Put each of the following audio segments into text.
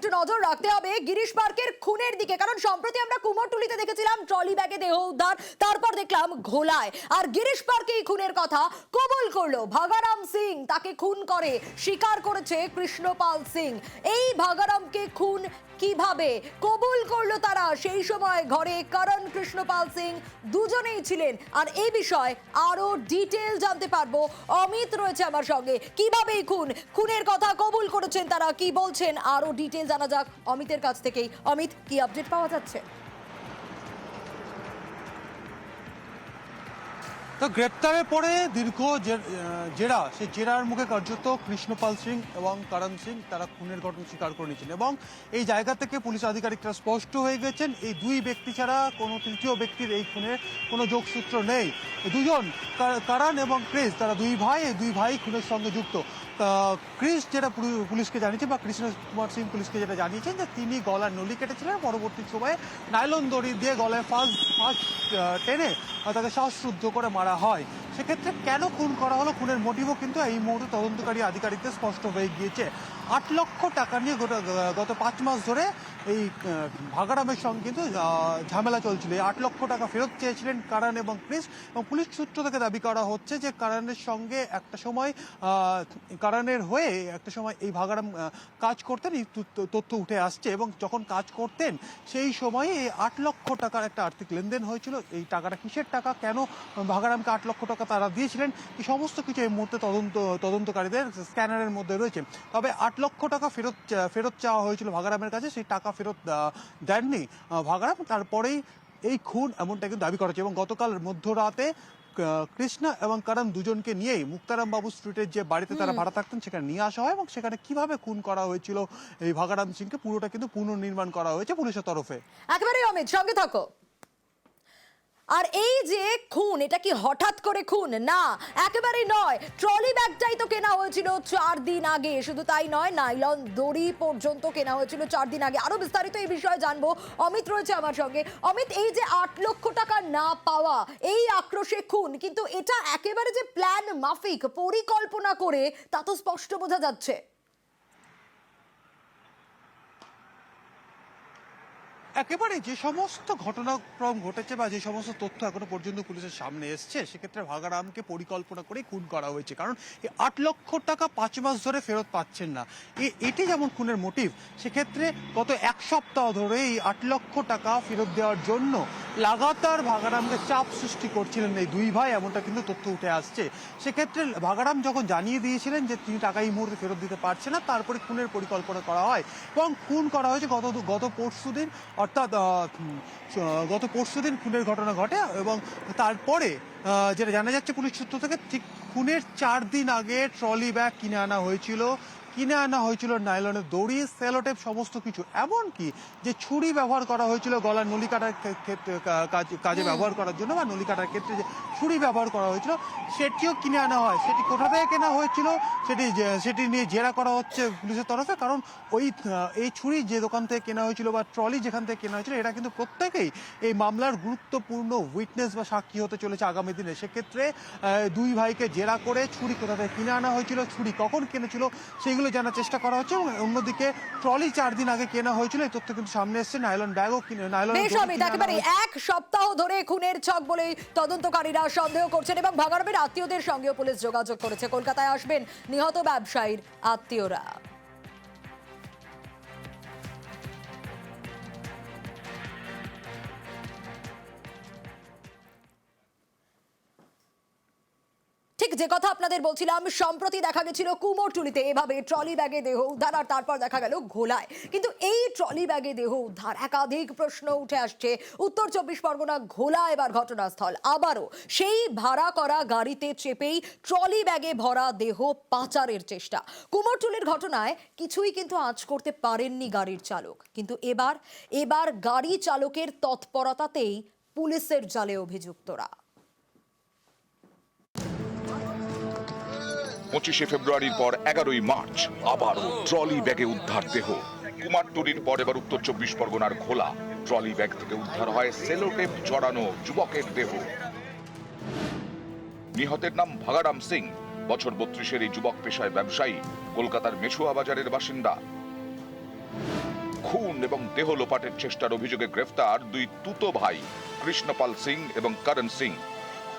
একটু নজর রাখতে হবে গিরিশ পার্কের খুনের দিকে, কারণ সম্প্রতি আমরা কুমোরটুলিতে দেখেছিলাম ট্রলি ব্যাগে দেহ উদ্ধার, তারপর দেখলাম ঘোলায়। আর গিরিশ পার্কে এই খুনের কথা কবুল করলো ভাগারাম সিং, তাকে খুন করে স্বীকার করেছে কৃষ্ণপাল সিং। এই ভাগারামকে খুন কিভাবে কবুল করলো তারা, সেই সময় ঘরে করণ কৃষ্ণপাল সিং দুজনেই ছিলেন। আর এই বিষয়ে আরো ডিটেল জানতে পারবো, অমিত রয়েছে আমার সঙ্গে। কিভাবে এই খুনের কথা কবুল করেছেন তারা, কি বলছেন, আরো ডিটেল জানা যাক অমিতের কাছ থেকেই। অমিত, কি আপডেট পাওয়া যাচ্ছে? তো গ্রেপ্তারের পরে দীর্ঘ জেরা, সেই জেরার মুখে কার্যত কৃষ্ণপাল সিং এবং করণ সিং তারা খুনের ঘটনা স্বীকার করে নিয়েছেন এবং এই জায়গা থেকে পুলিশ আধিকারিকরা স্পষ্ট হয়ে গেছেন এই দুই ব্যক্তি ছাড়া কোনো তৃতীয় ব্যক্তির এই খুনের কোনো যোগসূত্র নেই। দুজন করণ এবং ক্রিস, তারা দুই ভাই, এই দুই ভাই খুনের সঙ্গে যুক্ত। ক্রিস যেটা পুলিশকে জানিয়েছে বা কৃষ্ণ কুমার সিং পুলিশকে যেটা জানিয়েছেন যে তিনি গলার নলি কেটেছিলেন, পরবর্তী সময়ে নাইলন দড়ি দিয়ে গলায় ফাঁস টেনে তাকে শ্বাসরুদ্ধ করে মারা হয়। সেক্ষেত্রে কেন খুন করা হলো, খুনের মোটিভও কিন্তু এই মুহূর্তে তদন্তকারী আধিকারিকদের স্পষ্ট হয়ে গিয়েছে। 8 লক্ষ টাকা নিয়ে গত 5 মাস ধরে এই ভাগারামের সঙ্গে কিন্তু ঝামেলা চলছিল। এই 8 লক্ষ টাকা ফেরত চেয়েছিলেন করণ এবং ক্রিস, এবং পুলিশ সূত্র থেকে দাবি করা হচ্ছে যে করণের সঙ্গে একটা সময় করণের হয়ে একটা সময় এই ভাগারাম কাজ করতেন, এই তথ্য উঠে আসছে। এবং যখন কাজ করতেন সেই সময়ে এই 8 লক্ষ টাকার একটা আর্থিক লেনদেন হয়েছিল। এই টাকাটা কিসের টাকা, কেন ভাগারামকে 8 লক্ষ টাকা তারা দিয়েছিলেন, এই সমস্ত কিছু এই মুহূর্তে তদন্তকারীদের স্ক্যানারের মধ্যে রয়েছে। তবে 8 লক্ষ টাকা ফেরত চাওয়া হয়েছিল ভাগারামের কাছে, সেই টাকা ফেরত দেননি ভাগারাম। তারপরেই এই খুন এমনটা কিন্তু দাবি করা হচ্ছে। এবং গতকাল মধ্যরাতে কৃষ্ণা এবং করণ দুজনকে নিয়েই মুক্তারাম বাবু স্ট্রিটের যে বাড়িতে তারা ভাড়া থাকতেন সেখানে নিয়ে আসা হয়, এবং সেখানে কিভাবে খুন করা হয়েছিল এই ভাগারাম সিংকে পুরোটা কিন্তু পুনর্নির্মাণ করা হয়েছে পুলিশের তরফে। একেবারেই অমিত, সঙ্গে থাকো। আর এই যে খুন, এটা কি হঠাৎ করে খুন? না, একেবারেই নয়। ট্রলি ব্যাগটাই তো কেনা হয়েছিল 4 দিন আগে। শুধু তাই নয়, নাইলন দড়ি পর্যন্ত কেনা হয়েছিল 4 দিন আগে। আরো বিস্তারিত এই বিষয়ে জানবো, অমিত রয়েছে আমার সঙ্গে। অমিত, এই যে 8 লক্ষ টাকা না পাওয়া, এই আক্রোশে খুন, কিন্তু এটা একেবারে যে প্ল্যান মাফিক পরিকল্পনা করে, তা তো স্পষ্ট বোঝা যাচ্ছে। একেবারে যে সমস্ত ঘটনাক্রম ঘটেছে বা যে সমস্ত তথ্য এখনো পর্যন্ত পুলিশের সামনে এসছে, সেক্ষেত্রে ভাগারামকে পরিকল্পনা করে খুন করা হয়েছে। কারণ এই 8 লক্ষ টাকা 5 মাস ধরে ফেরত পাচ্ছেন না, এটি যেমন খুনের মোটিভ, সেক্ষেত্রে গত 1 সপ্তাহ ধরে এই 8 লক্ষ টাকা ফেরত দেওয়ার জন্য লাগাতার ভাগারামকে চাপ সৃষ্টি করছিলেন এই দুই ভাই, এমনটা কিন্তু তথ্য উঠে আসছে। সেক্ষেত্রে ভাগারাম যখন জানিয়ে দিয়েছিলেন যে তিনি টাকা এই মুহূর্তে ফেরত দিতে পারছেন না, তারপরে খুনের পরিকল্পনা করা হয় এবং খুন করা হয়েছে গত পরশুদিন, অর্থাৎ গত পরশুদিন খুনের ঘটনা ঘটে। এবং তারপরে যেটা জানা যাচ্ছে পুলিশ সূত্র থেকে, ঠিক খুনের 4 দিন আগে ট্রলি ব্যাগ কিনে আনা হয়েছিল নাইলনের দড়ি, সেলোটেপ, সমস্ত কিছু। এমনকি যে ছুরি ব্যবহার করা হয়েছিল গলার নলি কাটার কাজে ব্যবহার করার জন্য, বা নলি কাটার ক্ষেত্রে যে ছুরি ব্যবহার করা হয়েছিল সেটিও কিনে আনা হয়। সেটি কোথা থেকে কেনা হয়েছিল সেটি নিয়ে জেরা করা হচ্ছে পুলিশের তরফে। কারণ এই ছুরি যে দোকান থেকে কেনা হয়েছিল বা ট্রলি যেখান থেকে কেনা হয়েছিল, এরা কিন্তু প্রত্যেকেই এই মামলার গুরুত্বপূর্ণ উইটনেস বা সাক্ষী হতে চলেছে আগামী দিনে। সেক্ষেত্রে দুই ভাইকে জেরা করে ছুরি কোথা থেকে কিনে আনা হয়েছিল, ছুরি কখন কিনেছিল, সেইগুলো জানার চেষ্টা করা হচ্ছে। এবং অন্যদিকে ট্রলি 4 দিন আগে কেনা হয়েছিল, এই তথ্য কিন্তু সামনে এসছে। নাইলন ব্যাগও একেবারে 1 সপ্তাহ ধরে খুনের ছক বলে তদন্তকারীরা সন্দেহ করছেন, এবং ভাগারামের আত্মীয়দের সঙ্গেও পুলিশ যোগাযোগ করেছে। কলকাতায় আসবেন নিহত ব্যবসায়ীর আত্মীয়রা। ঠিক যে কথা আপনাদের বলছিলাম, সম্প্রতি দেখা গেছিল কুমোরটুলিতে এভাবে ট্রলি ব্যাগে দেহ উদ্ধার, আর তারপর দেখা গেল ঘোলায়। কিন্তু এই ট্রলি ব্যাগে দেহ উদ্ধার, একাধিক প্রশ্ন উঠে আসছে। উত্তর 24 পরগনা ঘোলা এবার ঘটনাস্থল। আবারও সেই ভাড়া করা গাড়িতে চেপেই ট্রলি ব্যাগে ভরা দেহ পাচারের চেষ্টা। কুমোরটুলির ঘটনায় কিছুই কিন্তু আঁচ করতে পারেননি গাড়ির চালক, কিন্তু এবার গাড়ি চালকের তৎপরতাতেই পুলিশের জালে অভিযুক্তরা। 25 ফেব্রুয়ারির পর 11ই মার্চ আবারও ট্রলি ব্যাগে উদ্ধার দেহ। কুমারটুলির পর এবার উত্তর 24 পরগনার ঘোলা ট্রলি ব্যাগ থেকে উদ্ধার হয় সেলোটেপ জড়ানো যুবকের দেহ। নিহতের নাম ভাগারাম সিং, বছর 32-এর এই যুবক পেশায় ব্যবসায়ী, কলকাতার মেছুয়া বাজারের বাসিন্দা। খুন এবং দেহ লোপাটের চেষ্টার অভিযোগে গ্রেফতার দুই তুতো ভাই কৃষ্ণপাল সিং এবং করণ সিং।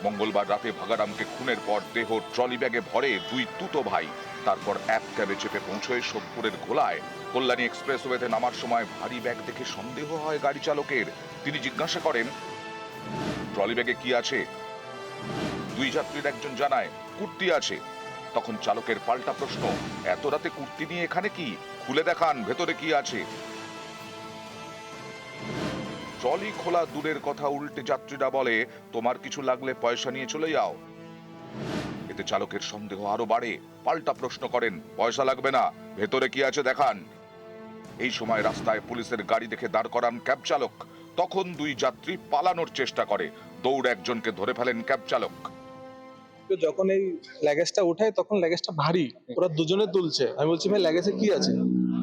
মঙ্গলবার রাতে ভাগারামকে খুনের পর দেহ ট্রলি ব্যাগে ভরে দুই তুতো ভাই তারপর এক ক্যাবে চেপে পৌঁছয় সোদপুরের ঘোলায়। কল্যাণী এক্সপ্রেসওয়েতে নামার সময় ভারী ব্যাগ দেখে সন্দেহ হয় গাড়ি চালকের। তিনি জিজ্ঞাসা করেন, ট্রলি ব্যাগে কি আছে? দুই যাত্রীর একজন জানায়, কুর্তি আছে। তখন চালকের পাল্টা প্রশ্ন, এত রাতে কুর্তি নিয়ে এখানে কি? খুলে দেখান ভেতরে কি আছে। ট্রলি খোলা দূরের কথা, উল্টে যাত্রীরা বলে, তোমার কিছু লাগলে পয়সা নিয়ে চলে যাও। এতে চালকের সন্দেহ আরো বাড়ে। পাল্টা প্রশ্ন করেন, পয়সা লাগবে না, ভেতরে কি আছে দেখান। এই সময় রাস্তায় পুলিশের গাড়ি দেখে দাঁড় করান ক্যাব চালক। তখন দুই যাত্রী পালানোর চেষ্টা করে। দৌড়ে একজনকে ধরে ফেলেন ক্যাব চালক। যখন এই লাগেজটা উঠায় তখন লাগেজটা ভারী, ওরা দুজনে তুলছে। আমি বলছি, ভাই লাগেজে কি আছে?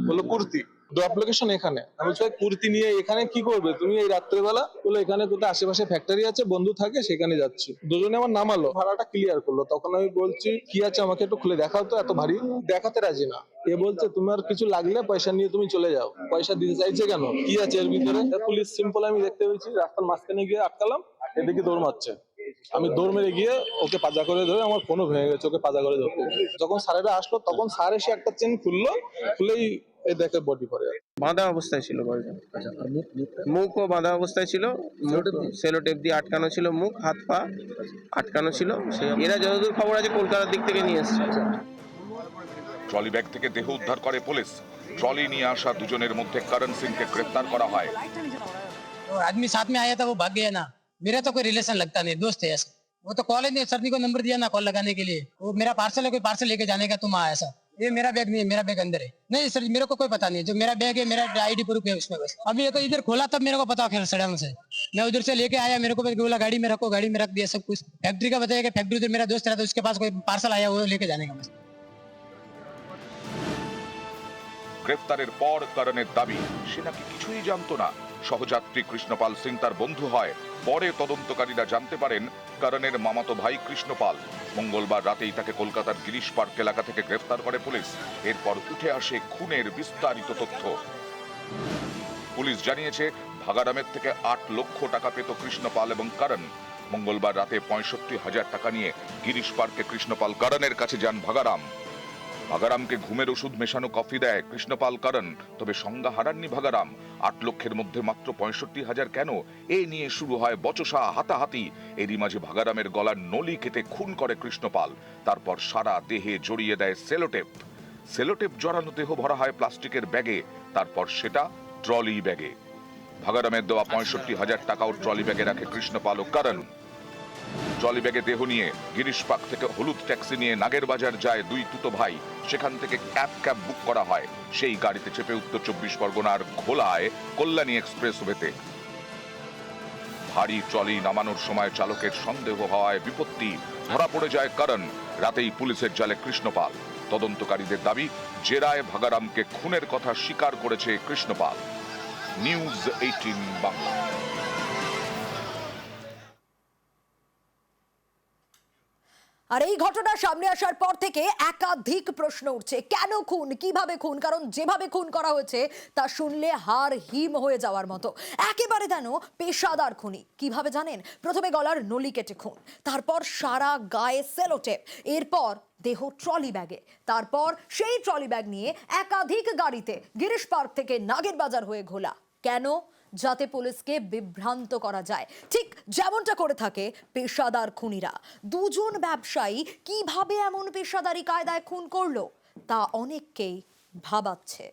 বললো কুর্তি। ড্রপ লোকেশন এখানে। আমি বলছি, ভাই কুর্তি নিয়ে এখানে কি করবে তুমি এই রাত্রেবেলা? বললো এখানে কোথায় আশেপাশে ফ্যাক্টরি আছে, বন্ধু থাকে, সেখানে যাচ্ছি। দুজনে আমার নামালো, ভাড়াটা ক্লিয়ার করলো। তখন আমি বলছি, কি আছে আমাকে একটু খুলে দেখাও তো, এত ভারী। দেখাতে রাজি না। এ বলছে, তোমার কিছু লাগলে পয়সা নিয়ে তুমি চলে যাও। পয়সা দিতে চাইছে কেন? কি আছে এর ভিতরে? পুলিশ সিম্পল আমি দেখতে পেয়েছি, রাস্তার মাঝখানে গিয়ে আটকালাম, এদিকে দৌড় মারছে। আমি দৌড় মেরে গিয়ে ওকে পাজা করে ধরে, আমার ফোনও ভেঙে গেছে ওকে পাজা করে ধরতে। যখন স্যারেরা আসলো তখন স্যার এসে একটা চেন খুললো, খুলেই এই দেখে বডি পড়ে। বাঁধা অবস্থায় ছিল বয়জন, মুখও বাঁধা অবস্থায় ছিল, সেলো টেপ দিয়ে আটকানো ছিল, মুখ হাত পা আটকানো ছিল। এরা যতদূর খবর আছে কলকাতার দিক থেকে নিয়ে এসছে। ট্রলি ব্যাগ থেকে দেহ উদ্ধার করে পুলিশ। ট্রলি নিয়ে আসা দুজনের মধ্যে করণ সিংকে গ্রেফতার করা হয়। और आदमी साथ में आया था वो भाग गया ना। मेरा तो कोई रिलेशन लगता नहीं, दोस्त है ऐसा। वो तो कॉलेज ने सर जी को नंबर दिया ना कॉल लगाने के लिए। वो मेरा पार्सल है, कोई पार्सल लेके जाने का, तुम आया ऐसा। ये मेरा बैग नहीं है, मेरा बैग अंदर है। नहीं सर जी, मेरे को कोई पता नहीं है। जो मेरा बैग है, मेरा आईडी प्रूफ है उसमें बस। अभी ये तो इधर खोला तब मेरे को पता फिर सडन से। मैं उधर से लेके आया, मेरे को बोला गाड़ी में रखो, गाड़ी में रख दिया सब कुछ। फैक्ट्री का बताया कि फैक्ट्री उधर मेरा दोस्त रहता, उसके पास कोई पार्सल आया, वो लेके जाने का बस। গ্রেফতারের পর করণের দাবি, সে নাকি কিছুই জানতো না। সহযাত্রী কৃষ্ণপাল সিং তার বন্ধু হয়। পরে তদন্তকারীরা জানতে পারেন করণের মামাতো ভাই কৃষ্ণপাল। মঙ্গলবার রাতেই তাকে কলকাতার গিরিশ পার্ক এলাকা থেকে গ্রেফতার করে পুলিশ। এরপর উঠে আসে খুনের বিস্তারিত তথ্য। পুলিশ জানিয়েছে, ভাগারামের থেকে 8 লক্ষ টাকা পেত কৃষ্ণপাল এবং করণ। মঙ্গলবার রাতে 65,000 টাকা নিয়ে গিরিশ পার্কে কৃষ্ণপাল করণের কাছে যান ভাগারাম। ভাগারামকে ঘুমের ওষুধ মেশানো কফি দেয় কৃষ্ণপাল করণ। তবে সংজ্ঞা হারাননি ভাগারাম। 8 লক্ষের মধ্যে মাত্র 65,000 কেন? এ নিয়ে শুরু হয় বচসা, হাতাহাতি। এরই মাঝে ভাগারামের গলার নলি কেটে খুন করে কৃষ্ণপাল। তারপর সারা দেহে জড়িয়ে দেয় সেলোটেপ। সেলোটেপ জড়ানো দেহ ভরা হয় প্লাস্টিকের ব্যাগে, তারপর সেটা ট্রলি ব্যাগে। ভাগারামের দেওয়া 65,000 টাকাও ট্রলি ব্যাগে রাখে কৃষ্ণপাল ও করণ। ট্রলি ব্যাগে দেহ নিয়ে গিরিশ পার্ক থেকে হলুদ ট্যাক্সি নিয়ে নাগের বাজার যায় দুই তুতো ভাই। সেখান থেকে ক্যাব বুক করা হয়। সেই গাড়িতে চেপে উত্তর 24 পরগনার ঘোলায় কল্যাণী এক্সপ্রেসওয়েতে। ভারী ট্রলি নামানোর সময় চালকের সন্দেহ হওয়ায় বিপত্তি। ধরা পড়ে যায় করণ। রাতেই পুলিশের জালে কৃষ্ণপাল। তদন্তকারীদের দাবি, জেরায় ভাগারামকে খুনের কথা স্বীকার করেছে কৃষ্ণপাল। নিউজ 18 বাংলা। আর এই ঘটনা সামনে আসার পর থেকে একাধিক প্রশ্ন উঠছে, কেন খুন, কিভাবে খুন? কারণ যেভাবে খুন করা হয়েছে তা শুনলে হাড় হিম হয়ে যাওয়ার মতো। একেবারে যেন পেশাদার খুনি। কিভাবে জানেন? প্রথমে গলার নলি কেটে খুন, তারপর সারা গায়ে সেলোটেপ, এরপর দেহ ট্রলি ব্যাগে, তারপর সেই ট্রলি ব্যাগ নিয়ে একাধিক গাড়িতে গিরিশ পার্ক থেকে নাগের বাজার হয়ে ঘোলা। কেন? যাতে পুলিশকে বিভ্রান্ত করা যায়, ঠিক যেমনটা করে থাকে পেশাদার খুনিরা। দুজন ব্যবসায়ী কিভাবে এমন পেশাদারি কায়দায় খুন করলো তা অনেককেই ভাবাচ্ছে।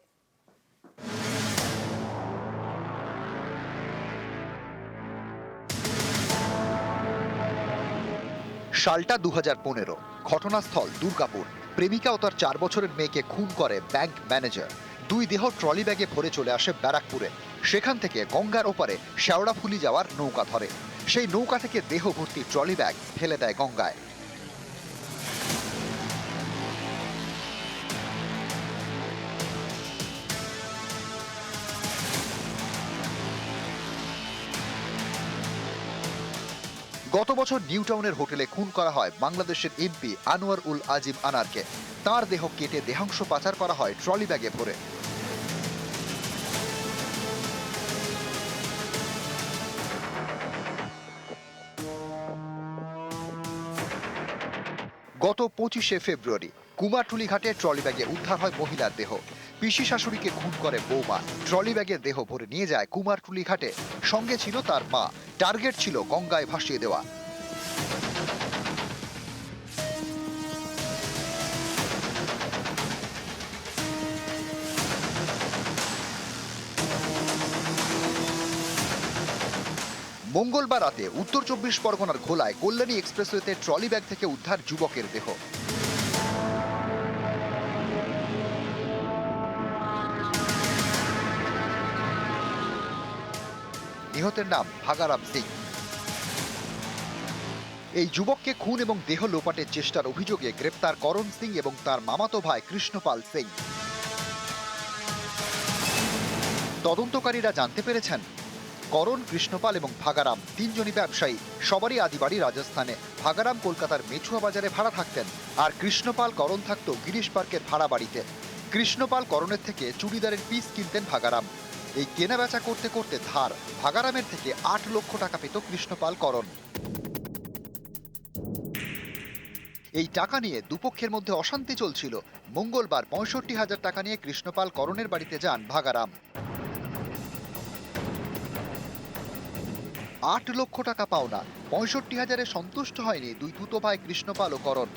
সালটা 2015। ঘটনাস্থল দুর্গাপুর। প্রেমিকা ও তার 4 বছরের মেয়েকে খুন করে ব্যাংক ম্যানেজার। দুই দেহ ট্রলি ব্যাগে ভরে চলে আসে ব্যারাকপুরে। সেখান থেকে গঙ্গার ওপারে শেওড়াফুলি যাওয়ার নৌকা ধরে। সেই নৌকা থেকে দেহ ভর্তি ট্রলি ব্যাগ ফেলে দেয় গঙ্গায়। গত বছর নিউ টাউনের হোটেলে খুন করা হয় বাংলাদেশের এমপি আনোয়ার উল আজিম আনারকে। তার দেহ কেটে দেহাংশ পাচার করা হয় ট্রলি ব্যাগে ভরে। গত 25শে ফেব্রুয়ারি কুমারটুলি ঘাটে ট্রলি ব্যাগে উদ্ধার হয় মহিলার দেহ। পিসি শাশুড়িকে খুন করে বৌমা। ট্রলি ব্যাগের দেহ ভরে নিয়ে যায় কুমারটুলি ঘাটে। সঙ্গে ছিল তার মা। টার্গেট ছিল গঙ্গায় ভাসিয়ে দেওয়া। মঙ্গলবার রাতে উত্তর 24 পরগনার ঘোলায় কল্যাণী এক্সপ্রেসওয়েতে ট্রলি ব্যাগ থেকে উদ্ধার যুবকের দেহ। নিহতের নাম ভাগারাম সিং। এই যুবককে খুন এবং দেহ লোপাটের চেষ্টার অভিযোগে গ্রেপ্তার করণ সিং এবং তার মামাতো ভাই কৃষ্ণপাল সিং। তদন্তকারীরা জানতে পেরেছেন করণ, কৃষ্ণপাল এবং ভাগারাম তিনজনই ব্যবসায়ী। সবারই আদিবাড়ি রাজস্থানে। ভাগারাম কলকাতার মেছুয়া বাজারে ভাড়া থাকতেন, আর কৃষ্ণপাল করণ থাকতো গিরিশ পার্কের ভাড়া বাড়িতে। কৃষ্ণপাল করণের থেকে চুড়িদারের পিস কিনতেন ভাগারাম। এই কেনা বেচা করতে করতে ধার ভাগারামের থেকে 8 লক্ষ টাকা পেত কৃষ্ণপাল করণ। এই টাকা নিয়ে দুপক্ষের মধ্যে অশান্তি চলছিল। মঙ্গলবার 65,000 টাকা নিয়ে কৃষ্ণপাল করণের বাড়িতে যান ভাগারাম। 8 লক্ষ টাকা পাওনা। 65,000-এ সন্তুষ্ট হয়নি দুই তুতো ভাই কৃষ্ণপাল ও করণ।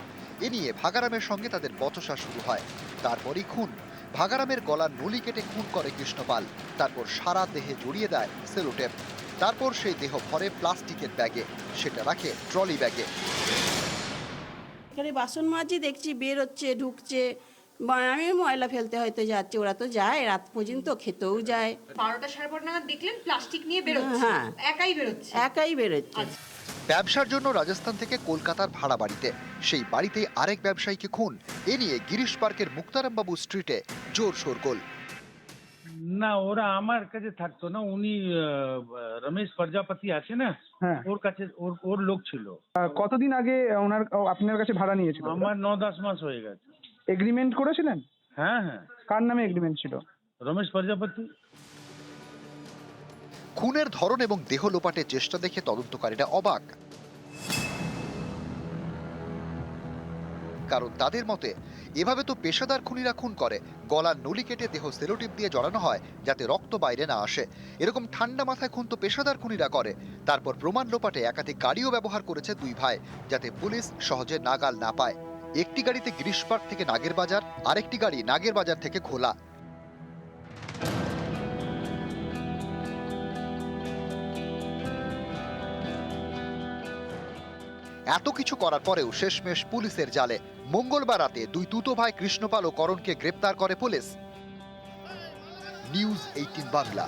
এ নিয়ে ভাগারামের সঙ্গে তাদের বচসা শুরু হয়। তারপরই খুন। ভাগারামের গলার নলি কেটে খুন করে কৃষ্ণপাল। তারপর সারা দেহে জড়িয়ে দেয় সেলোটেপ। তারপর সেই দেহ ভরে প্লাস্টিকের ব্যাগে, সেটা রাখে ট্রলি ব্যাগে। এখানে বাসন মাজি দেখছি বেরোচ্ছে ঢুকছে, আমি ময়লা ফেলতে হয়তো যাচ্ছে, ওরা তো যায় রাত পর্যন্ত, খেতেও যায়। 12টা সাড়ে 12 নাগাদ দেখলেন প্লাস্টিক নিয়ে বেরোচ্ছে? হ্যাঁ, একাই বেরোচ্ছে? একাই বেরোচ্ছে। ব্যবসার জন্য রাজস্থান থেকে কলকাতার ভাড়া বাড়িতে। সেই বাড়িতে আরেক ব্যবসায়ীকে খুন। এ নিয়ে গিরিশ পার্কের মুক্তারামবাবু স্ট্রিটে জোর শোরগোল। না, ওরা আমার কাছে থাকতো না। উনি রমেশ প্রজাপতি আছে না, হ্যাঁ, ওর কাছে ওর লোক ছিল। কতদিন আগে আপনার কাছে ভাড়া নিয়েছিল? আমার 9-10 মাস হয়ে গেছে। এগ্রিমেন্ট করেছিলেন? হ্যাঁ হ্যাঁ। কার নামে এগ্রিমেন্ট ছিল? রমেশ প্রজাপতি। খুনের ধরন এবং দেহ লোপাটের চেষ্টা দেখে তদন্তকারীরা অবাক। কারণ তাদের মতে এভাবে তো পেশাদার খুনিরা খুন করে। গলার নলি কেটে দেহ সেলোটিপ দিয়ে জড়ানো হয় যাতে রক্ত বাইরে না আসে। এরকম ঠান্ডা মাথায় খুন তো পেশাদার খুনিরা করে। তারপর প্রমাণ লোপাটে একাধিক গাড়িও ব্যবহার করেছে দুই ভাই, যাতে পুলিশ সহজে নাগাল না পায়। একটি গাড়িতে গিরিশ পার্ক থেকে নাগের বাজার, আরেকটি গাড়ি নাগের বাজার থেকে ঘোলা। এত কিছু করার পরেও শেষমেশ পুলিশের জালে। মঙ্গলবার রাতে দুই তুতো ভাই কৃষ্ণপাল ও করণকে গ্রেপ্তার করে পুলিশ। নিউজ 18 বাংলা।